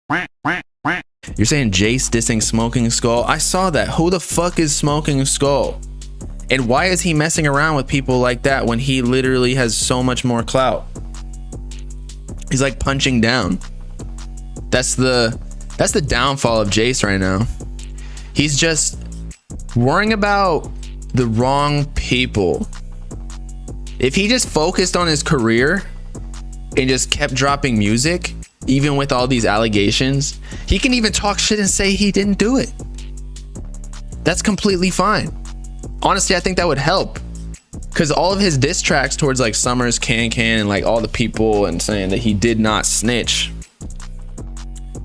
You're saying Jace dissing Smoking Skull? I saw that. Who the fuck is Smoking Skull? And why is he messing around with people like that when he literally has so much more clout? He's like punching down. That's the downfall of Jace right now. He's just worrying about the wrong people. If he just focused on his career and just kept dropping music, even with all these allegations, he can even talk shit and say he didn't do it. That's completely fine. Honestly, I think that would help, because all of his diss tracks towards like Summers, Can and like all the people and saying that he did not snitch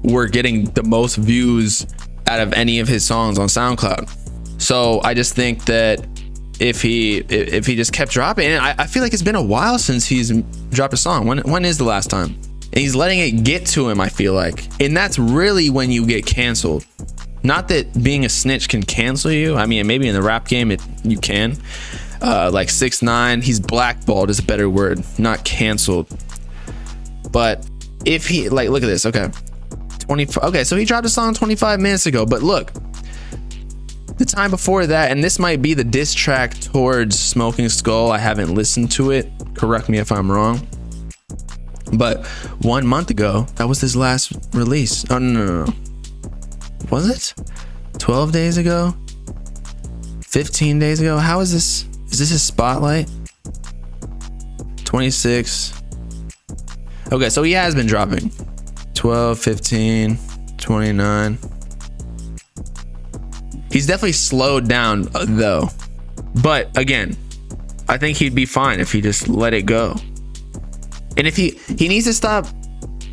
were getting the most views out of any of his songs on SoundCloud. So I just think that if he just kept dropping, and I feel like it's been a while since he's dropped a song. When is the last time? And he's letting it get to him, I feel like. And that's really when you get canceled. Not that being a snitch can cancel you. I mean, maybe in the rap game you can. Like 6ix9ine, he's blackballed is a better word, not canceled. But if he, like, look at this, okay. Okay, so he dropped a song 25 minutes ago, but look, the time before that, and this might be the diss track towards Smoking Skull. I haven't listened to it. Correct me if I'm wrong. But 1 month ago, that was his last release. Oh, no. Was it 12 days ago? 15 days ago? How is this? Is this his Spotlight? 26. Okay, so he has been dropping 12, 15, 29. He's definitely slowed down though. But again, I think he'd be fine if he just let it go. And if he needs to stop,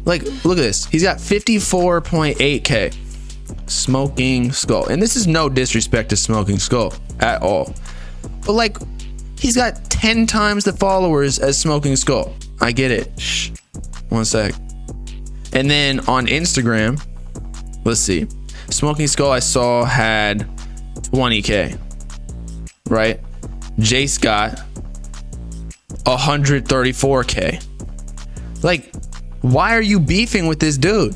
like, look at this. He's got 54.8K. Smoking Skull. And this is no disrespect to Smoking Skull at all. But like, he's got 10 times the followers as Smoking Skull. I get it. Shh. 1 sec. And then on Instagram, let's see. Smoking Skull I saw had 20K. Right? Jace got 134K. Like, why are you beefing with this dude?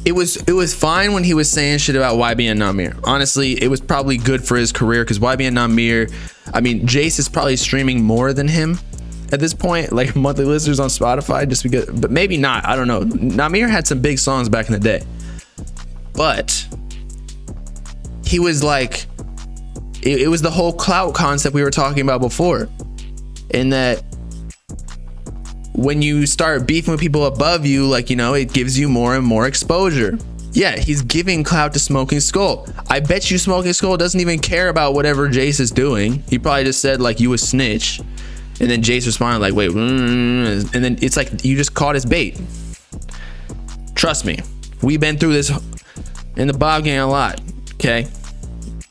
It was fine when he was saying shit about YB and Namir. Honestly, it was probably good for his career, because YB and Namir, I mean, Jace is probably streaming more than him at this point, like monthly listeners on Spotify, just because, but maybe not. I don't know. Namir had some big songs back in the day, but he was like, it was the whole clout concept we were talking about before, in that when you start beefing with people above you, like, you know, it gives you more and more exposure. Yeah, he's giving clout to Smoking Skull. I bet you Smoking Skull doesn't even care about whatever Jace is doing. He probably just said like, you a snitch, and then Jace responded like, wait, and then it's like you just caught his bait. Trust me, we've been through this in the Bob gang a lot. Okay,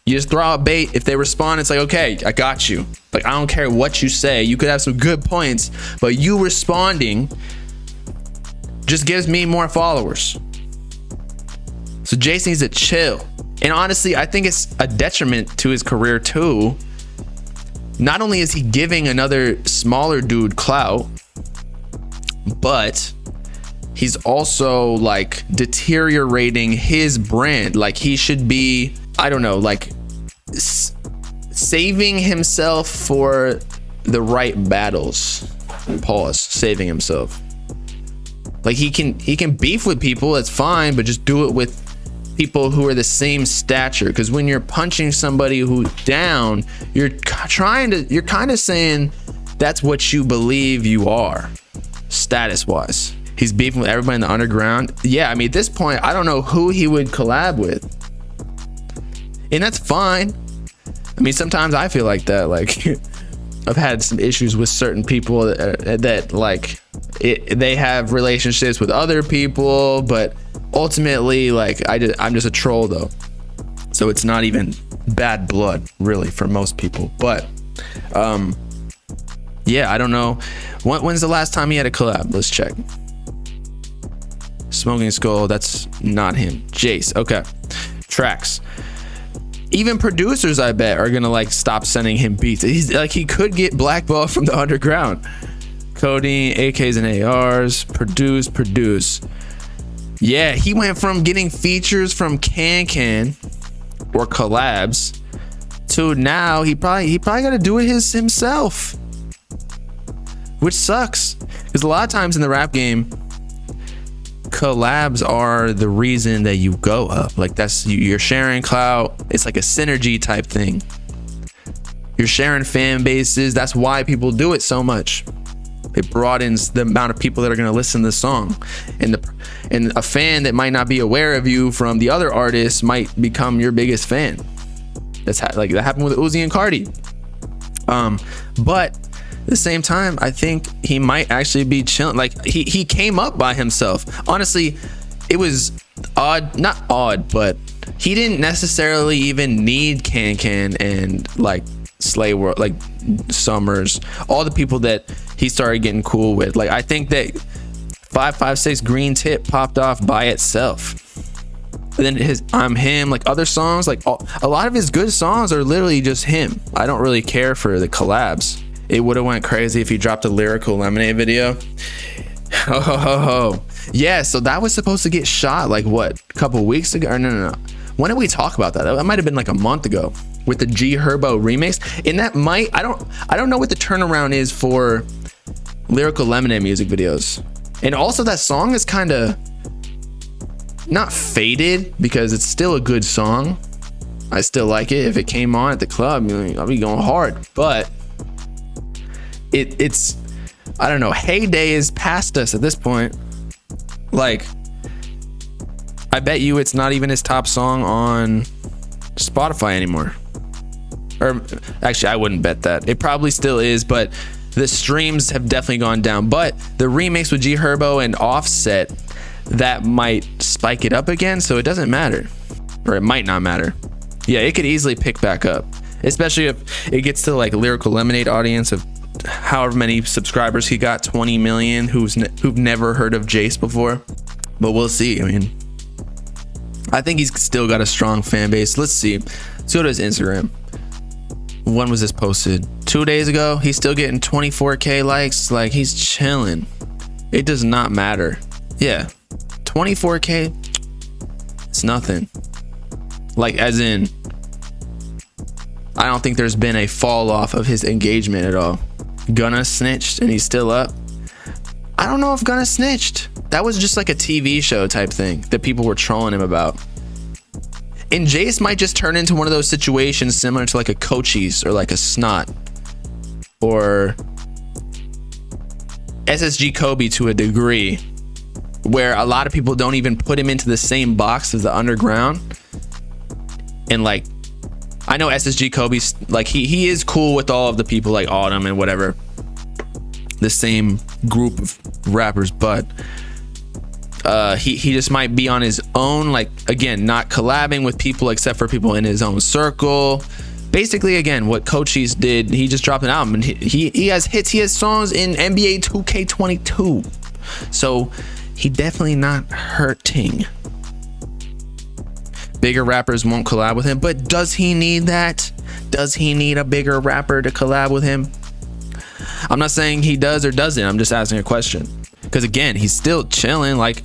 you just throw out bait. If they respond, it's like, okay, I got you. Like, I don't care what you say. You could have some good points, but you responding just gives me more followers. So Jace needs to chill. And honestly, I think it's a detriment to his career too. Not only is he giving another smaller dude clout, but he's also like deteriorating his brand. Like, he should be, I don't know, like saving himself for the right battles. Pause. Saving himself. Like, he can beef with people, that's fine, but just do it with people who are the same stature. Because when you're punching somebody who's down, you're kind of saying that's what you believe you are, status wise. He's beefing with everybody in the underground. Yeah, I mean, at this point, I don't know who he would collab with, and that's fine. I mean, sometimes I feel like that. Like, I've had some issues with certain people that like they have relationships with other people, but ultimately, like, I'm just a troll though, so it's not even bad blood really for most people. But yeah, I don't know. When's the last time he had a collab? Let's check. Smoking Skull, that's not him. Jace, okay. Tracks. Even producers, I bet, are gonna like stop sending him beats. He's like, he could get blackballed from the underground. Codeine, AKs and ARs, produce. Yeah, he went from getting features from Can or collabs to now he probably got to do it himself, which sucks because a lot of times in the rap game, collabs are the reason that you go up. Like you're sharing clout. It's like a synergy type thing. You're sharing fan bases. That's why people do it so much. It broadens the amount of people that are going to listen to the song, and a fan that might not be aware of you from the other artists might become your biggest fan. That happened with Uzi and Cardi. But at the same time, I think he might actually be chilling. Like he came up by himself. Honestly, it was not odd, but he didn't necessarily even need Can and like Slay World, like Summers, all the people that he started getting cool with. Like I think that 556 Green Tip popped off by itself. And then his I'm Him, like other songs, like a lot of his good songs are literally just him. I don't really care for the collabs. It would have went crazy if he dropped a Lyrical Lemonade video. Yeah, so that was supposed to get shot like what, a couple weeks ago? Or no. When did we talk about that? That might have been like a month ago with the G Herbo remix. And that might, I don't know what the turnaround is for Lyrical Lemonade music videos. And also that song is kind of not faded because it's still a good song. I still like it. If it came on at the club, I'll be going hard. But it's I don't know, heyday is past us at this point. Like I bet you it's not even his top song on Spotify anymore. Or actually I wouldn't bet that. It probably still is, but the streams have definitely gone down. But the remix with G Herbo and Offset, that might spike it up again, so it doesn't matter. Or it might not matter. Yeah, it could easily pick back up, especially if it gets to like Lyrical Lemonade audience of however many subscribers he got, 20 million, who've never heard of Jace before. But we'll see. I mean, I think he's still got a strong fan base. Let's see. Let's go to his Instagram. When was this posted? 2 days ago. He's still getting 24k likes. Like he's chilling. It does not matter. Yeah, 24k. It's nothing. Like as in, I don't think there's been a fall off of his engagement at all. Gunna snitched and he's still up. I don't know if Gunna snitched. That was just like a TV show type thing that people were trolling him about. And Jace might just turn into one of those situations similar to like a Cochise or like a Snot or SSG Kobe to a degree, where a lot of people don't even put him into the same box as the underground. And like, I know SSG Kobe's like he is cool with all of the people like Autumn and whatever, the same group of rappers, but he just might be on his own, like again, not collabing with people except for people in his own circle. Basically, again, what Cochise did, he just dropped an album and he has hits, he has songs in NBA 2K22, so he definitely not hurting. Bigger rappers won't collab with him, but does he need that? Does he need a bigger rapper to collab with him? I'm not saying he does or doesn't. I'm just asking a question. Because again, he's still chilling. Like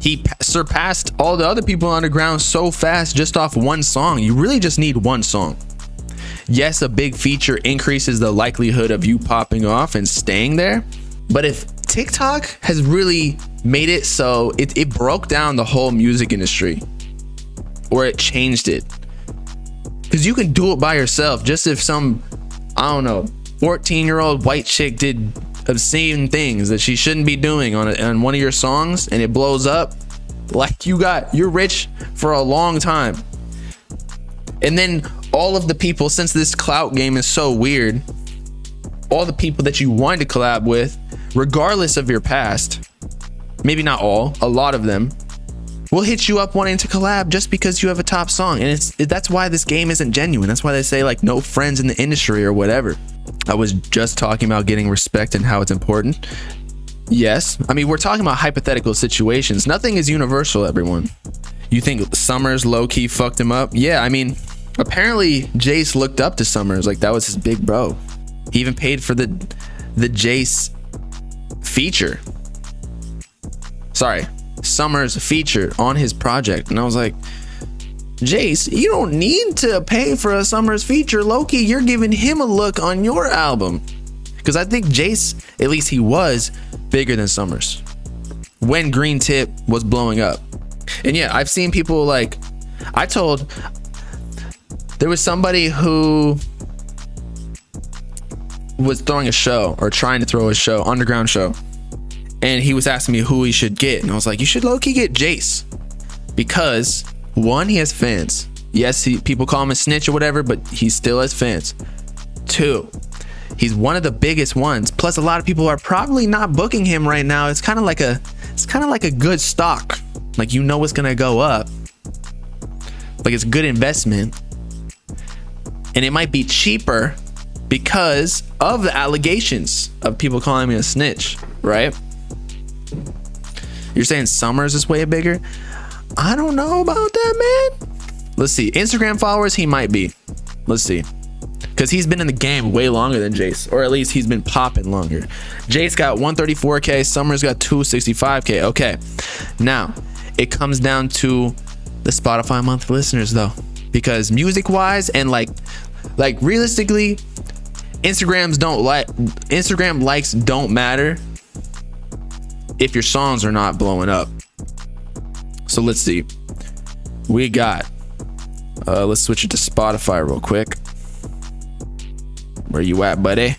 he surpassed all the other people underground so fast just off one song. You really just need one song. Yes, a big feature increases the likelihood of you popping off and staying there. But if TikTok has really made it so it broke down the whole music industry, or it changed it, because you can do it by yourself. Just if some, I don't know, 14-year-old white chick did obscene things that she shouldn't be doing on one of your songs and it blows up, like you're rich for a long time. And then all of the people, since this clout game is so weird, all the people that you wanted to collab with, regardless of your past, maybe not all, a lot of them will hit you up wanting to collab just because you have a top song. And that's why this game isn't genuine. That's why they say like no friends in the industry or whatever. I was just talking about getting respect and how it's important. Yes, I mean, we're talking about hypothetical situations. Nothing is universal, everyone. You think Summers low-key fucked him up? Yeah, I mean, apparently Jace looked up to Summers. Like that was his big bro. He even paid for the Jace feature. Sorry, Summer's feature on his project, and I was like, Jace, you don't need to pay for a Summer's feature. Low-key, you're giving him a look on your album. Because I think Jace, at least he was bigger than Summers when Green Tip was blowing up. And yeah, I've seen people like, there was somebody who was throwing a show or trying to throw a show, underground show, and he was asking me who he should get, and I was like, you should low-key get Jace, because one, he has fans. Yes, people call him a snitch or whatever, but he still has fans. Two, he's one of the biggest ones. Plus, a lot of people are probably not booking him right now. It's kind of like a good stock. Like, you know, it's gonna go up. Like, it's a good investment, and it might be cheaper because of the allegations of people calling me a snitch, right? You're saying Summers is way bigger? I don't know about that, man. Let's see. Instagram followers, he might be. Let's see. Because he's been in the game way longer than Jace, or at least he's been popping longer. Jace got 134K, Summers got 265K. Okay. Now, it comes down to the Spotify monthly listeners, though. Because music-wise and like realistically, Instagram likes don't matter if your songs are not blowing up. So let's see. We got let's switch it to Spotify real quick. Where you at, buddy?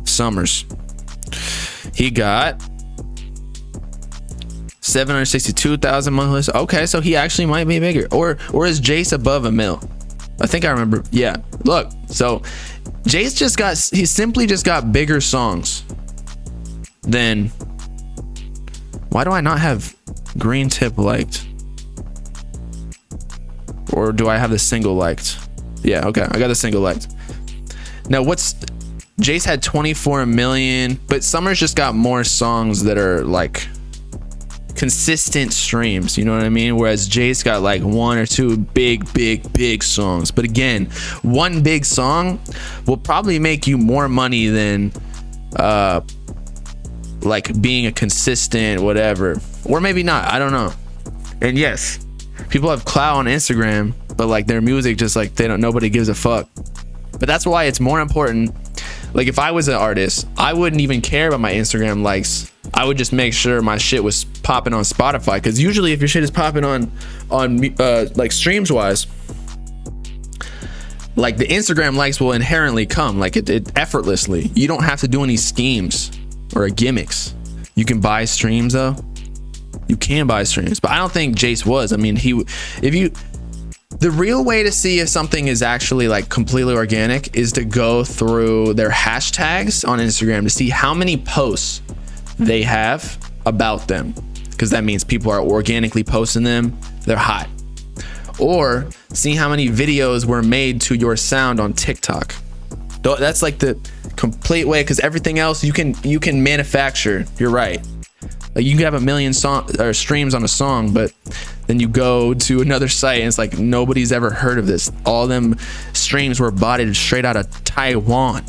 Summers. He got 762,000 monthly. Okay, so he actually might be bigger. Or is Jace above a mil? I think I remember. Yeah. Look, so Jace he simply just got bigger songs than. Why do I not have Green Tip liked? Or do I have the single liked? Yeah, okay, I got the single liked. Now Jace had 24 million, but Summers just got more songs that are like consistent streams, you know what I mean? Whereas Jace got like one or two big songs. But again, one big song will probably make you more money than like being a consistent whatever, or maybe not, I don't know. And yes, people have clout on Instagram, but like their music just like nobody gives a fuck. But that's why it's more important. Like if I was an artist, I wouldn't even care about my Instagram likes. I would just make sure my shit was popping on Spotify, because usually if your shit is popping on like streams wise, like the Instagram likes will inherently come, like it effortlessly. You don't have to do any schemes or gimmicks. You can buy streams though. You can buy streams, but I don't think Jace was. I mean, the real way to see if something is actually like completely organic is to go through their hashtags on Instagram to see how many posts they have about them, because that means people are organically posting them. They're hot. Or see how many videos were made to your sound on TikTok. That's like the complete way, because everything else you can manufacture. You're right. Like you can have 1 million streams on a song, but then you go to another site and it's like nobody's ever heard of this. All them streams were botted straight out of Taiwan.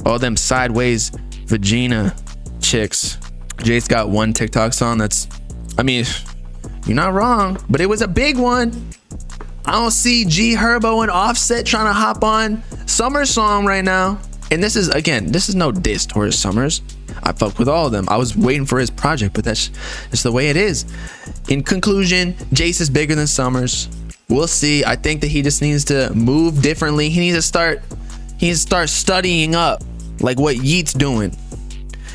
All them sideways vagina chicks. Jace got one TikTok song I mean, you're not wrong, but it was a big one. I don't see G Herbo and Offset trying to hop on Summer's song right now. And this is no diss towards Summers. I fuck with all of them. I was waiting for his project, but that's just the way it is. In conclusion, Jace is bigger than Summers. We'll see. I think that he just needs to move differently. He needs to start studying up, like what Yeet's doing.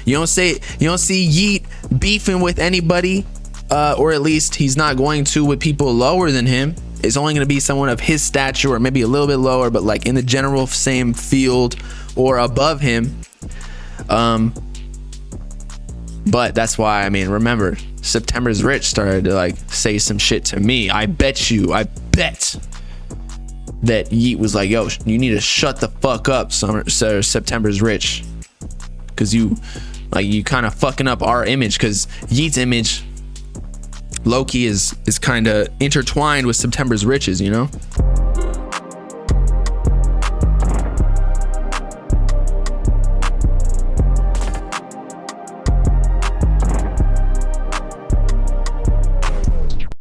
You don't see Yeet beefing with anybody, or at least he's not going to with people lower than him. It's only going to be someone of his stature, or maybe a little bit lower, but like in the general same field or above him. But that's why, I mean, remember, September's Rich started to like say some shit to me. I bet that Yeet was like, yo, you need to shut the fuck up, September's Rich, because you kind of fucking up our image, because Yeet's image low-key is kind of intertwined with September's Rich's, you know?